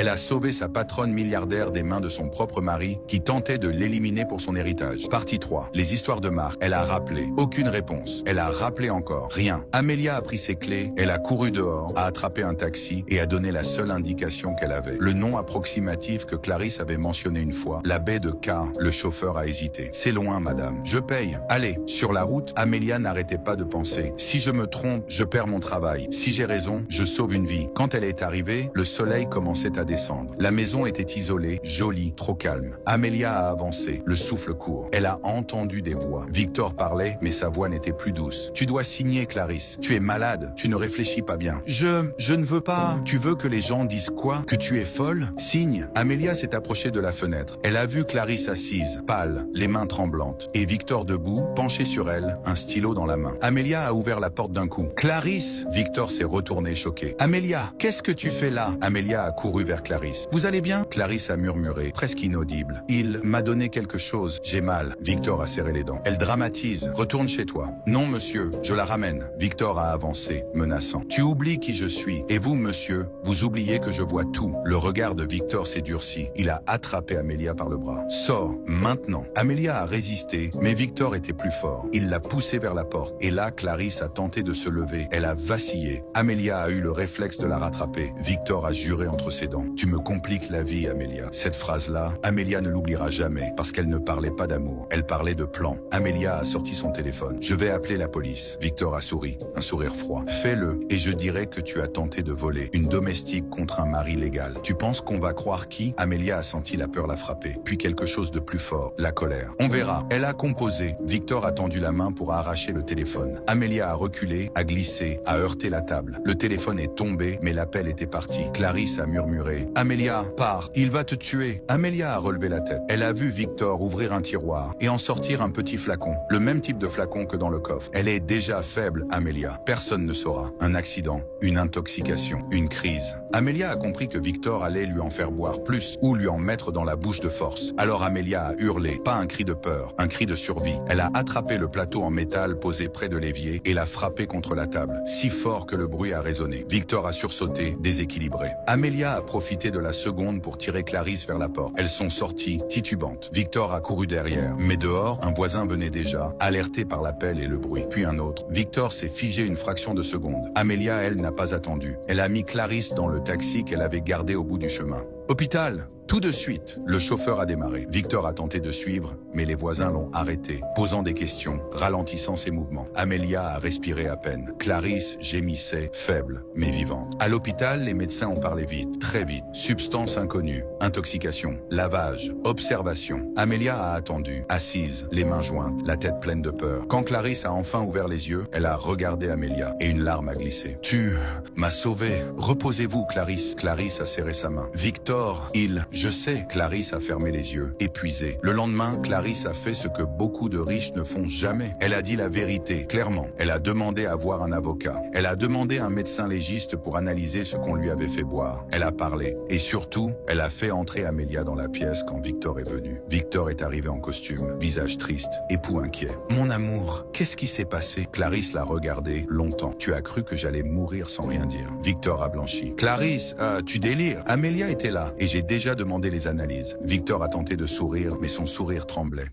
Elle a sauvé sa patronne milliardaire des mains de son propre mari qui tentait de l'éliminer pour son héritage. Partie 3. Les histoires de Marc. Elle a rappelé. Aucune réponse. Elle a rappelé encore. Rien. Amélia a pris ses clés, elle a couru dehors, a attrapé un taxi et a donné la seule indication qu'elle avait. Le nom approximatif que Clarisse avait mentionné une fois. La baie de K. Le chauffeur a hésité. C'est loin, madame. Je paye. Allez. Sur la route, Amélia n'arrêtait pas de penser. Si je me trompe, je perds mon travail. Si j'ai raison, je sauve une vie. Quand elle est arrivée, le soleil commençait à descendre. La maison était isolée, jolie, trop calme. Amélia a avancé, le souffle court. Elle a entendu des voix. Victor parlait, mais sa voix n'était plus douce. Tu dois signer, Clarisse. Tu es malade. Tu ne réfléchis pas bien. Je ne veux pas. Tu veux que les gens disent quoi? Que tu es folle? Signe. Amélia s'est approchée de la fenêtre. Elle a vu Clarisse assise, pâle, les mains tremblantes. Et Victor debout, penché sur elle, un stylo dans la main. Amélia a ouvert la porte d'un coup. Clarisse! Victor s'est retourné choqué. Amélia, qu'est-ce que tu fais là? Amélia a couru vers Clarisse. Vous allez bien? Clarisse a murmuré, presque inaudible. Il m'a donné quelque chose. J'ai mal. Victor a serré les dents. Elle dramatise. Retourne chez toi. Non, monsieur, je la ramène. Victor a avancé, menaçant. Tu oublies qui je suis. Et vous, monsieur, vous oubliez que je vois tout. Le regard de Victor s'est durci. Il a attrapé Amélia par le bras. Sors, maintenant. Amélia a résisté, mais Victor était plus fort. Il l'a poussée vers la porte. Et là, Clarisse a tenté de se lever. Elle a vacillé. Amélia a eu le réflexe de la rattraper. Victor a juré entre ses dents. Tu me compliques la vie, Amélia. Cette phrase-là, Amélia ne l'oubliera jamais, parce qu'elle ne parlait pas d'amour. Elle parlait de plan. Amélia a sorti son téléphone. Je vais appeler la police. Victor a souri, un sourire froid. Fais-le, et je dirai que tu as tenté de voler une domestique contre un mari légal. Tu penses qu'on va croire qui? Amélia a senti la peur la frapper, puis quelque chose de plus fort, la colère. On verra. Elle a composé. Victor a tendu la main pour arracher le téléphone. Amélia a reculé, a glissé, a heurté la table. Le téléphone est tombé, mais l'appel était parti. Clarisse a murmuré. Amélia, pars, il va te tuer. Amélia a relevé la tête. Elle a vu Victor ouvrir un tiroir et en sortir un petit flacon. Le même type de flacon que dans le coffre. Elle est déjà faible, Amélia. Personne ne saura. Un accident, une intoxication, une crise. Amélia a compris que Victor allait lui en faire boire plus ou lui en mettre dans la bouche de force. Alors Amélia a hurlé, pas un cri de peur, un cri de survie. Elle a attrapé le plateau en métal posé près de l'évier et l'a frappé contre la table, si fort que le bruit a résonné. Victor a sursauté, déséquilibré. Amélia a profité de la seconde pour tirer Clarisse vers la porte. Elles sont sorties, titubantes. Victor a couru derrière, mais dehors, un voisin venait déjà, alerté par l'appel et le bruit. Puis un autre. Victor s'est figé une fraction de seconde. Amélia, elle, n'a pas attendu. Elle a mis Clarisse dans le taxi qu'elle avait gardé au bout du chemin. Hôpital! Tout de suite, le chauffeur a démarré. Victor a tenté de suivre, mais les voisins l'ont arrêté, posant des questions, ralentissant ses mouvements. Amélia a respiré à peine. Clarisse gémissait, faible, mais vivante. À l'hôpital, les médecins ont parlé vite, très vite. Substance inconnue, intoxication, lavage, observation. Amélia a attendu, assise, les mains jointes, la tête pleine de peur. Quand Clarisse a enfin ouvert les yeux, elle a regardé Amélia et une larme a glissé. Tu m'as sauvée. Reposez-vous, Clarisse. Clarisse a serré sa main. Victor, je sais, Clarisse a fermé les yeux, épuisée. Le lendemain, Clarisse a fait ce que beaucoup de riches ne font jamais. Elle a dit la vérité, clairement. Elle a demandé à voir un avocat. Elle a demandé un médecin légiste pour analyser ce qu'on lui avait fait boire. Elle a parlé. Et surtout, elle a fait entrer Amélia dans la pièce quand Victor est venu. Victor est arrivé en costume, visage triste, époux inquiet. Mon amour, qu'est-ce qui s'est passé? Clarisse l'a regardé longtemps. Tu as cru que j'allais mourir sans rien dire. Victor a blanchi. Clarisse, tu délires. Amélia était là et j'ai déjà demandé les analyses. Victor a tenté de sourire, mais son sourire tremblait.